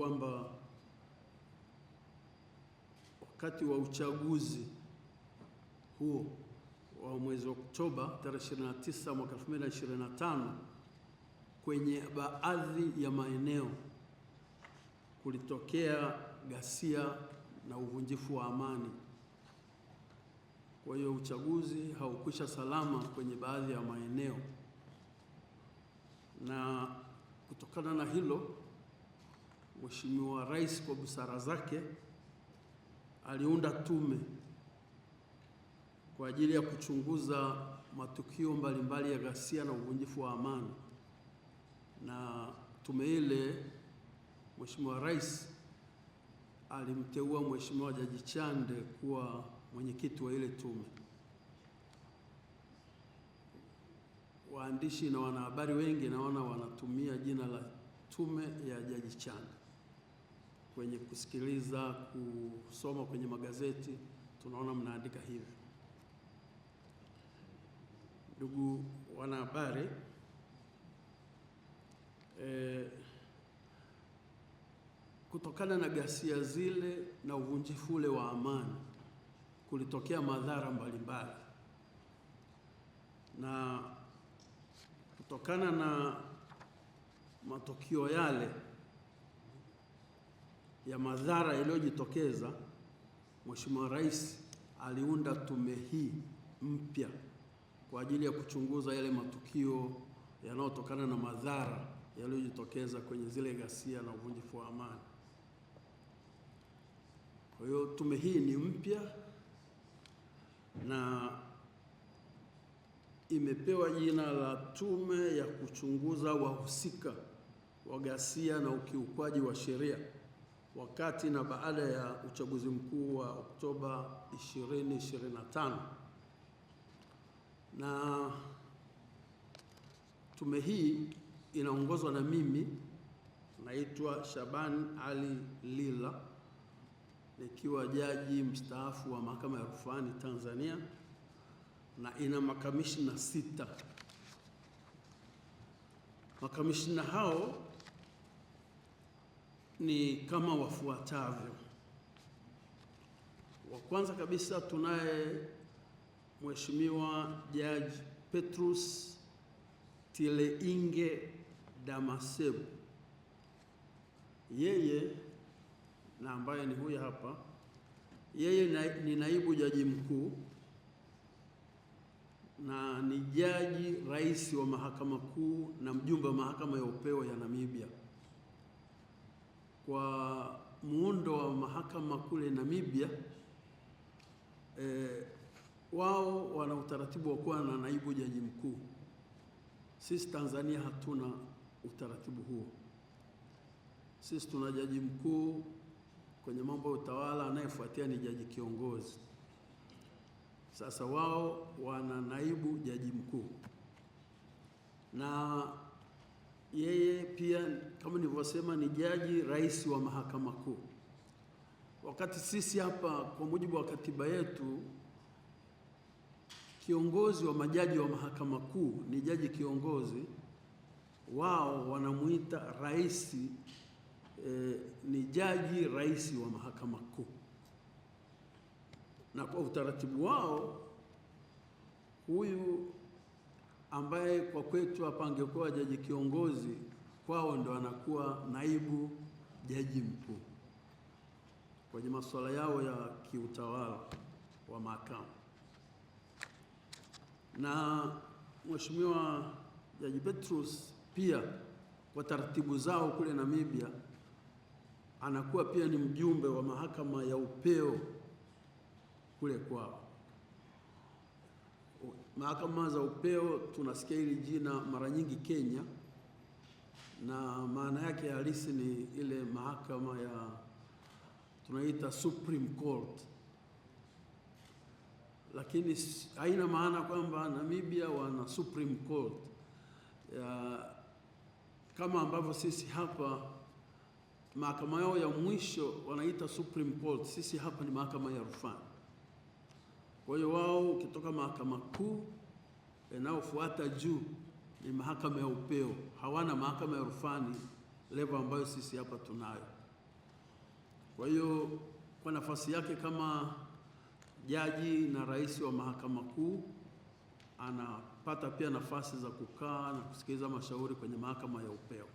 kwamba wakati wa uchaguzi huo wa mwezi Oktoba tarehe 29 mwaka 2025 kwenye baadhi ya maeneo kulitokea ghasia na uvunjifu wa amani. Kwa hiyo uchaguzi haukwisha salama kwenye baadhi ya maeneo, na kutokana na hilo Mheshimiwa Rais kwa busara zake aliunda tume kwa ajili ya kuchunguza matukio mbalimbali ya ghasia na uvunjifu wa amani, na tume ile Mheshimiwa Rais alimteua Mheshimiwa Jaji Chande kuwa mwenyekiti wa ile tume. Waandishi na wanahabari wengi naona wanatumia jina la tume ya Jaji Chande kwenye kusikiliza, kusoma kwenye magazeti, tunaona mnaandika hivyo. Ndugu wanahabari, kutokana na ghasia zile na uvunjifu ule wa amani kulitokea madhara mbalimbali, na kutokana na matukio yale ya madhara yaliyojitokeza, Mheshimiwa Rais aliunda tume hii mpya kwa ajili ya kuchunguza yale matukio yanayotokana na madhara yaliyojitokeza kwenye zile ghasia na uvunjifu wa amani. Kwa hiyo tume hii ni mpya na imepewa jina la Tume ya Kuchunguza Wahusika wa Ghasia na Ukiukwaji wa Sheria wakati na baada ya uchaguzi mkuu wa Oktoba 2025. Na tume hii inaongozwa na mimi, naitwa Shaban Ali Lila, nikiwa jaji mstaafu wa Mahakama ya Rufani Tanzania, na ina makamishna 6. Makamishna hao ni kama wafuatavyo. Wa kwanza kabisa tunaye Mheshimiwa Jaji Petrus Tileinge Damasebu. Yeye na ambaye ni huyu hapa, yeye ni naibu jaji mkuu na ni jaji rais wa Mahakama Kuu na mjumbe wa Mahakama ya Upeo ya Namibia. Kwa muundo wa mahakama kule Namibia, wao wana utaratibu wa kuwa na naibu jaji mkuu. Sisi Tanzania hatuna utaratibu huo. Sisi tuna jaji mkuu kwenye mambo ya utawala, anayefuatia ni jaji kiongozi. Sasa wao wana naibu jaji mkuu, na yeye pia kama nilivyosema ni jaji rais wa Mahakama Kuu. Wakati sisi hapa kwa mujibu wa katiba yetu, kiongozi wa majaji wa Mahakama Kuu ni jaji kiongozi, wao wanamuita rais, ni jaji rais wa Mahakama Kuu. Na kwa utaratibu wao, huyu ambaye kwa kwetu hapa angekuwa jaji kiongozi, kwao ndo anakuwa naibu jaji mkuu kwenye masuala yao ya kiutawala wa mahakama. Na Mheshimiwa Jaji Petrus pia kwa taratibu zao kule Namibia anakuwa pia ni mjumbe wa Mahakama ya Upeo kule kwao. Mahakama za upeo tunasikia hili jina mara nyingi Kenya, na maana yake halisi ni ile mahakama ya tunaita Supreme Court, lakini haina maana kwamba Namibia wana Supreme Court kama ambavyo sisi hapa mahakama yao ya mwisho wanaita Supreme Court. Sisi hapa ni mahakama ya rufani. Kwa hiyo wao ukitoka Mahakama Kuu, inayofuata juu ni mahakama ya upeo. Hawana mahakama ya rufani level ambayo sisi hapa tunayo. Kwa hiyo kwa nafasi yake kama jaji na rais wa Mahakama Kuu, anapata pia nafasi za kukaa na kusikiliza mashauri kwenye mahakama ya upeo.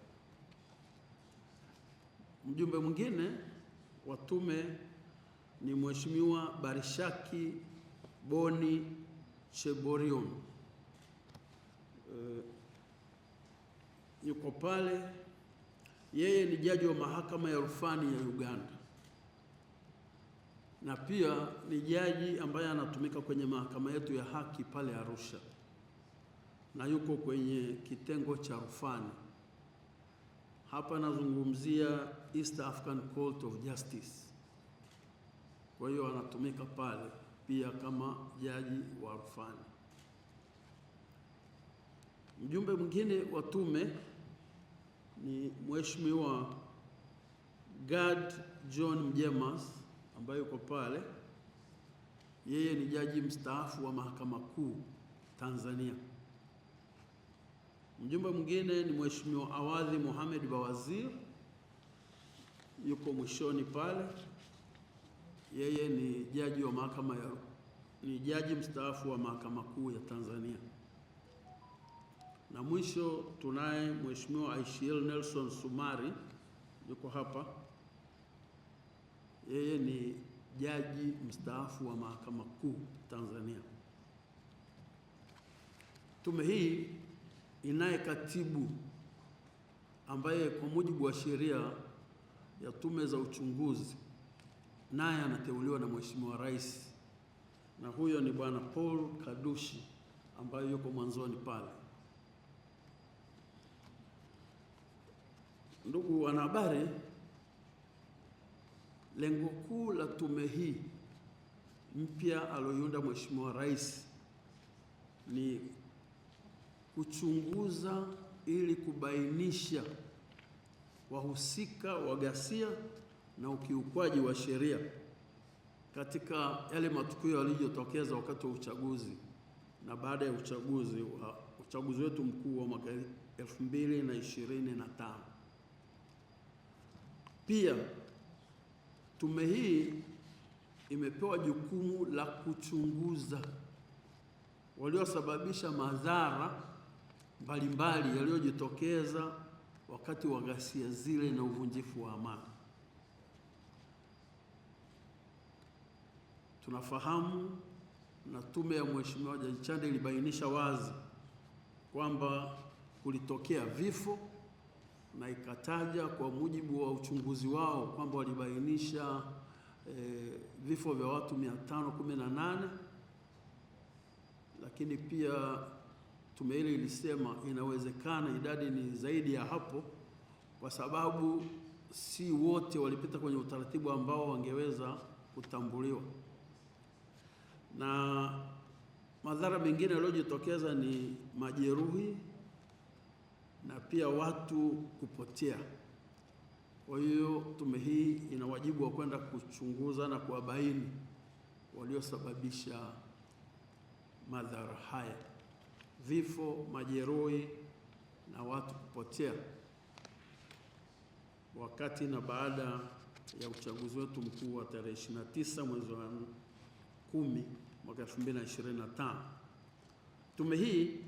Mjumbe mwingine wa tume ni Mheshimiwa Barishaki Boni Cheborion. Yuko pale, yeye ni jaji wa mahakama ya rufani ya Uganda na pia ni jaji ambaye anatumika kwenye mahakama yetu ya haki pale Arusha na yuko kwenye kitengo cha rufani. Hapa nazungumzia East African Court of Justice. Kwa hiyo anatumika pale pia kama jaji wa rufani. Mjumbe mwingine wa tume ni Mheshimiwa Gad John Mjemas ambaye yuko pale. Yeye ni jaji mstaafu wa Mahakama Kuu Tanzania. Mjumbe mwingine ni Mheshimiwa Awadhi Mohamed Bawazir, yuko mwishoni pale. Yeye ni jaji wa ni jaji mstaafu wa Mahakama Kuu ya Tanzania. Na mwisho tunaye Mheshimiwa Aishiel Nelson Sumari, yuko hapa. Yeye ni jaji mstaafu wa Mahakama Kuu Tanzania. Tume hii inaye katibu ambaye kwa mujibu wa sheria ya tume za uchunguzi naye anateuliwa na Mheshimiwa Rais, na huyo ni Bwana Paul Kadushi ambaye yuko mwanzoni pale. Ndugu wanahabari, lengo kuu la tume hii mpya aliyoiunda Mheshimiwa Rais ni kuchunguza ili kubainisha wahusika wa ghasia na ukiukwaji wa sheria katika yale matukio yaliyotokeza wakati wa uchaguzi na baada ya uchaguzi wetu mkuu wa mwaka 2025. Pia tume hii imepewa jukumu la kuchunguza waliosababisha madhara mbalimbali yaliyojitokeza wakati wa ghasia zile na uvunjifu wa amani. Tunafahamu na tume ya Mheshimiwa Jaji Chande ilibainisha wazi kwamba kulitokea vifo na ikataja kwa mujibu wa uchunguzi wao kwamba walibainisha vifo vya watu 518, lakini pia tume ile ilisema inawezekana idadi ni zaidi ya hapo kwa sababu si wote walipita kwenye utaratibu ambao wangeweza kutambuliwa. Na madhara mengine yaliyojitokeza ni majeruhi na pia watu kupotea. Kwa hiyo tume hii ina wajibu wa kwenda kuchunguza na kuwabaini waliosababisha madhara haya, vifo, majeruhi na watu kupotea wakati na baada ya uchaguzi wetu mkuu wa tarehe 29 mwezi wa 10 mwaka 2025. Tume hii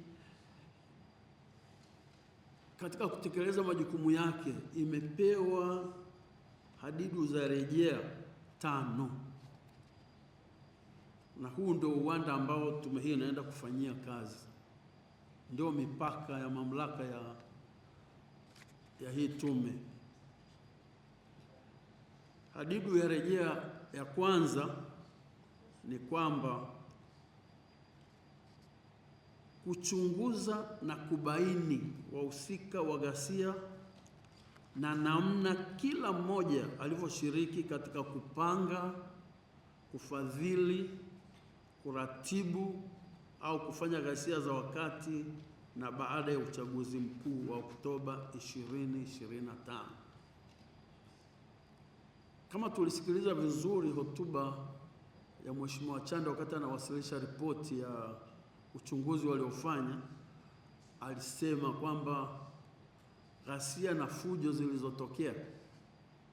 katika kutekeleza majukumu yake imepewa hadidu za rejea 5, na huu ndio uwanda ambao tume hii inaenda kufanyia kazi, ndio mipaka ya mamlaka ya hii tume. Hadidu ya rejea ya kwanza ni kwamba kuchunguza na kubaini wahusika wa ghasia na namna kila mmoja alivyoshiriki katika kupanga, kufadhili, kuratibu au kufanya ghasia za wakati na baada ya uchaguzi mkuu wa Oktoba 2025. Kama tulisikiliza vizuri hotuba ya Mheshimiwa Chande wakati anawasilisha ripoti ya uchunguzi waliofanya, alisema kwamba ghasia na fujo zilizotokea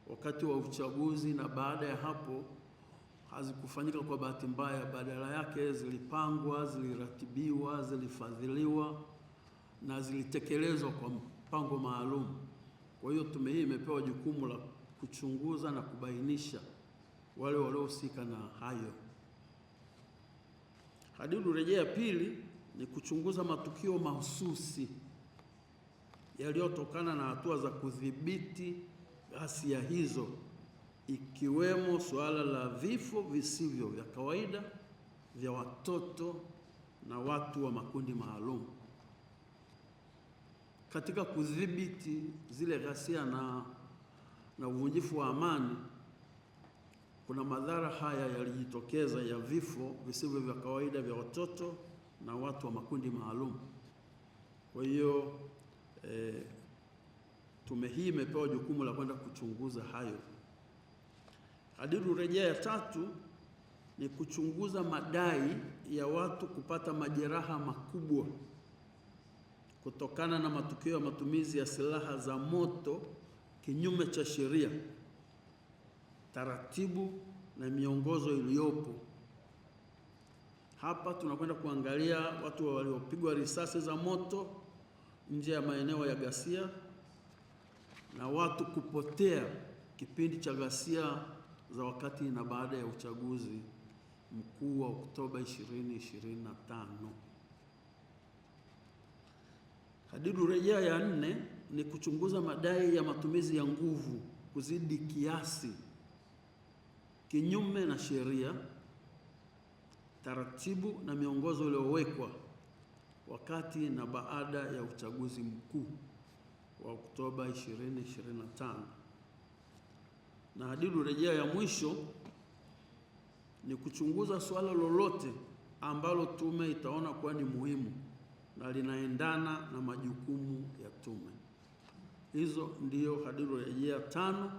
wakati wa uchaguzi, na baada ya hapo hazikufanyika kwa bahati mbaya, badala yake zilipangwa, ziliratibiwa, zilifadhiliwa na zilitekelezwa kwa mpango maalum. Kwa hiyo tume hii imepewa jukumu la kuchunguza na kubainisha wale waliohusika na hayo. Hadidu rejea ya pili ni kuchunguza matukio mahususi yaliyotokana na hatua za kudhibiti ghasia hizo, ikiwemo suala la vifo visivyo vya kawaida vya watoto na watu wa makundi maalum. Katika kudhibiti zile ghasia na uvunjifu wa amani, kuna madhara haya yalijitokeza ya vifo visivyo vya kawaida vya watoto na watu wa makundi maalum. Kwa hiyo tume hii imepewa jukumu la kwenda kuchunguza hayo. Hadidu rejea ya tatu ni kuchunguza madai ya watu kupata majeraha makubwa kutokana na matukio ya matumizi ya silaha za moto kinyume cha sheria, taratibu na miongozo iliyopo. Hapa tunakwenda kuangalia watu waliopigwa risasi za moto nje ya maeneo ya ghasia na watu kupotea kipindi cha ghasia za wakati na baada ya uchaguzi mkuu wa Oktoba 2025. Hadidu rejea ya nne ni kuchunguza madai ya matumizi ya nguvu kuzidi kiasi kinyume na sheria, taratibu na miongozo iliyowekwa wakati na baada ya uchaguzi mkuu wa Oktoba 2025. Na hadidu rejea ya mwisho ni kuchunguza suala lolote ambalo tume itaona kuwa ni muhimu na linaendana na majukumu ya tume. Hizo ndio hadidu rejea 5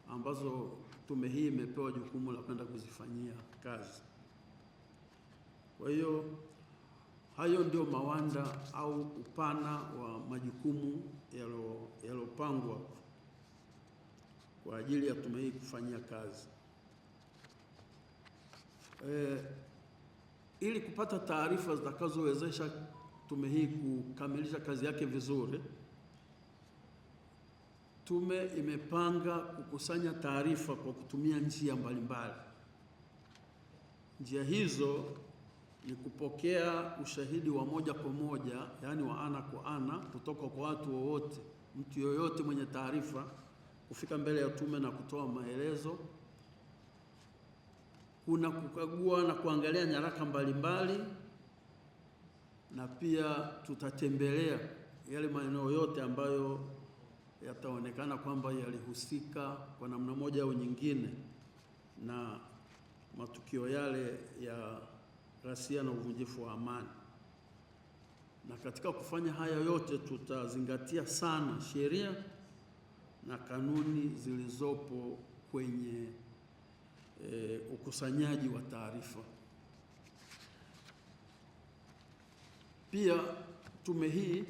ambazo tume hii imepewa jukumu la kwenda kuzifanyia kazi. Kwa hiyo hayo ndio mawanda au upana wa majukumu yaliyopangwa kwa ajili ya tume hii kufanyia kazi. Ili kupata taarifa zitakazowezesha tume hii kukamilisha kazi yake vizuri, tume imepanga kukusanya taarifa kwa kutumia njia mbalimbali. Njia hizo ni kupokea ushahidi wa moja kwa moja, yaani wa ana kwa ana, kutoka kwa watu wowote, mtu yoyote mwenye taarifa kufika mbele ya tume na kutoa maelezo. Kuna kukagua na kuangalia nyaraka mbalimbali, na pia tutatembelea yale maeneo yote ambayo yataonekana kwamba yalihusika kwa namna moja au nyingine na matukio yale ya ghasia na uvunjifu wa amani. Na katika kufanya haya yote tutazingatia sana sheria na kanuni zilizopo kwenye ukusanyaji wa taarifa. Pia tume hii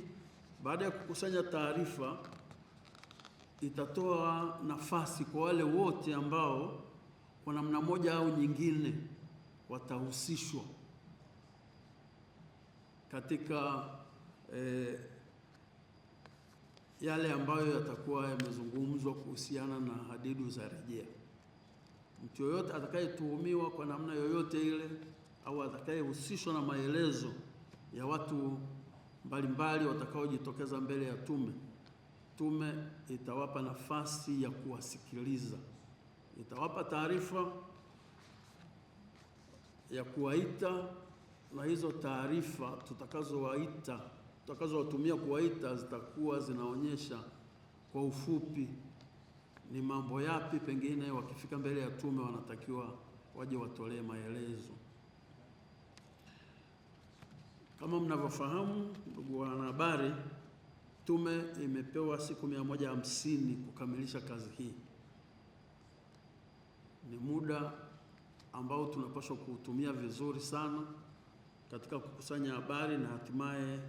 baada ya kukusanya taarifa itatoa nafasi kwa wale wote ambao kwa namna moja au nyingine watahusishwa katika yale ambayo yatakuwa yamezungumzwa kuhusiana na hadidu za rejea. Mtu yoyote atakayetuhumiwa kwa namna yoyote ile au atakayehusishwa na maelezo ya watu mbalimbali watakaojitokeza mbele ya tume, tume itawapa nafasi ya kuwasikiliza. Itawapa taarifa ya kuwaita, na hizo taarifa tutakazowatumia kuwaita zitakuwa zinaonyesha kwa ufupi ni mambo yapi pengine wakifika mbele ya tume wanatakiwa waje watolee maelezo. Kama mnavyofahamu, ndugu wanahabari, tume imepewa siku 150 kukamilisha kazi hii. Ni muda ambao tunapaswa kuutumia vizuri sana katika kukusanya habari na hatimaye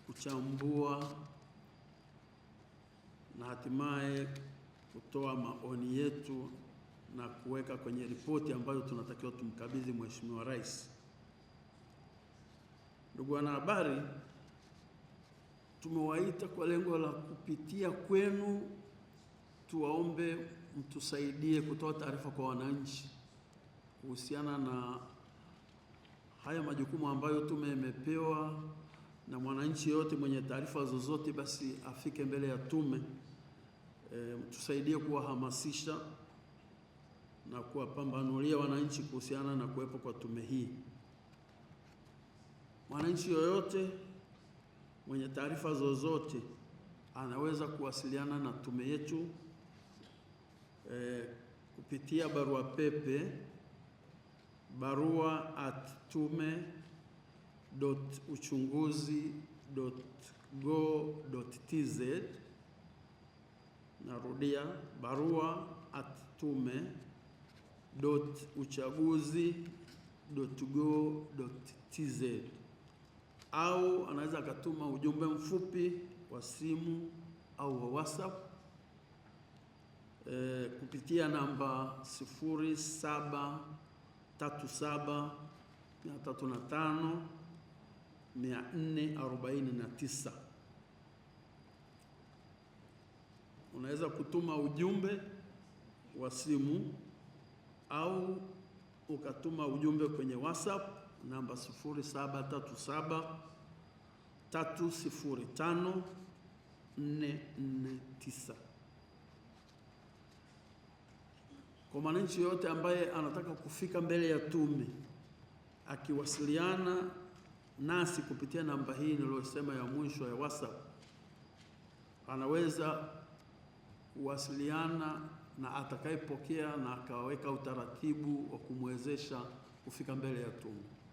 kuchambua na hatimaye kutoa maoni yetu na kuweka kwenye ripoti ambayo tunatakiwa tumkabidhi Mheshimiwa Rais. Ndugu wanahabari, tumewaita kwa lengo la kupitia kwenu tuwaombe mtusaidie kutoa taarifa kwa wananchi kuhusiana na haya majukumu ambayo tume imepewa, na mwananchi yote mwenye taarifa zozote basi afike mbele ya tume. Tusaidie kuwahamasisha na kuwapambanulia wananchi kuhusiana na kuwepo kwa tume hii. Mwananchi yoyote mwenye taarifa zozote anaweza kuwasiliana na tume yetu kupitia barua pepe barua@tume.uchunguzi.go.tz. Narudia, barua@tume.uchaguzi.go.tz, au anaweza akatuma ujumbe mfupi wa simu au wa WhatsApp kupitia namba 0737350449. Unaweza kutuma ujumbe wa simu au ukatuma ujumbe kwenye WhatsApp namba 0737305449. Kwa mwananchi yote ambaye anataka kufika mbele ya tume, akiwasiliana nasi kupitia namba hii niliyosema ya mwisho ya WhatsApp, anaweza kuwasiliana na atakayepokea na akaweka utaratibu wa kumwezesha kufika mbele ya tume.